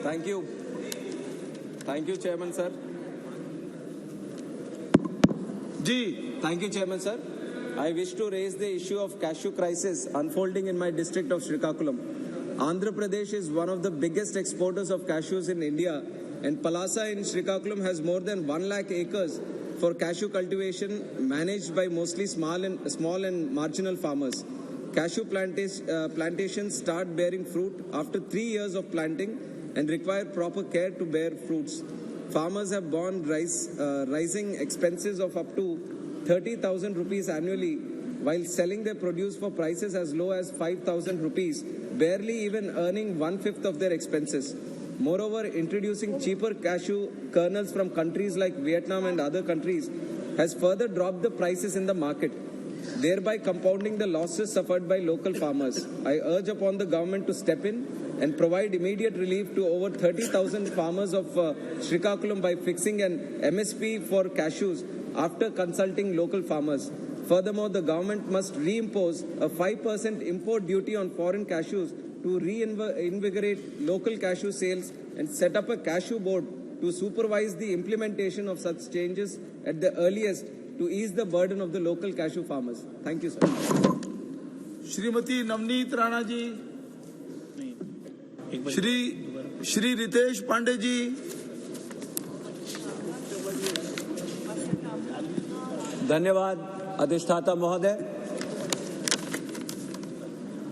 Thank you. Thank you, Chairman, sir. Thank you, Chairman, sir. I wish to raise the issue of cashew crisis unfolding in my district of Srikakulam. Andhra Pradesh is one of the biggest exporters of cashews in India, and Palasa in Srikakulam has more than 1 lakh acres for cashew cultivation managed by mostly small and marginal farmers. Cashew plantations start bearing fruit after 3 years of planting and require proper care to bear fruits. Farmers have borne rising expenses of up to 30,000 rupees annually while selling their produce for prices as low as 5,000 rupees, barely even earning 1/5 of their expenses. Moreover, introducing cheaper cashew kernels from countries like Vietnam and other countries has further dropped the prices in the market, thereby compounding the losses suffered by local farmers. I urge upon the government to step in and provide immediate relief to over 30,000 farmers of Srikakulam by fixing an MSP for cashews after consulting local farmers. Furthermore, the government must reimpose a 5% import duty on foreign cashews to reinvigorate local cashew sales and set up a cashew board to supervise the implementation of such changes at the earliest to ease the burden of the local cashew farmers. Thank you, sir. Shrimati Navneet Rana ji, Shri Ritesh Pandey ji, धन्यवाद अधिष्ठाता महोदय।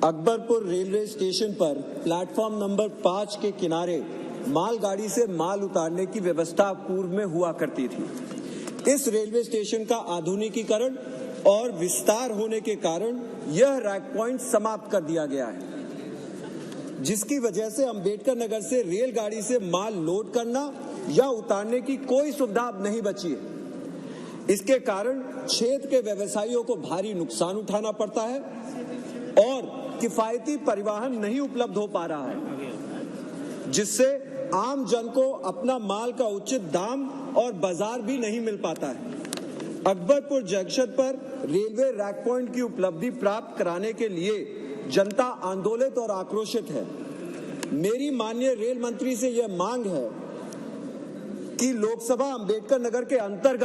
Akbarpur railway station पर platform number 5 के किनारे मालगाड़ी से माल उतारने की व्यवस्था पूर्व में हुआ करती थी। इस रेलवे स्टेशन का आधुनिकीकरण और विस्तार होने के कारण यह रैक पॉइंट समाप्त कर दिया गया है, जिसकी वजह से अंबेडकर नगर से रेलगाड़ी से माल लोड करना या उतारने की कोई सुविधा नहीं बची है। इसके कारण क्षेत्र के व्यवसायियों को भारी नुकसान उठाना पड़ता है और किफायती परिवहन नहीं उपलब्ध हो पा रहा है, जिससे आम जन को अपना माल का उचित दाम और बाजार भी नहीं मिल पाता है। अकबरपुर जंक्शन पर रेलवे रैक पॉइंट की उपलब्धि प्राप्त कराने के लिए जनता आंदोलित और आक्रोशित है। मेरी माननीय रेल मंत्री से यह मांग है कि लोकसभा अंबेडकर नगर के अंतर्गत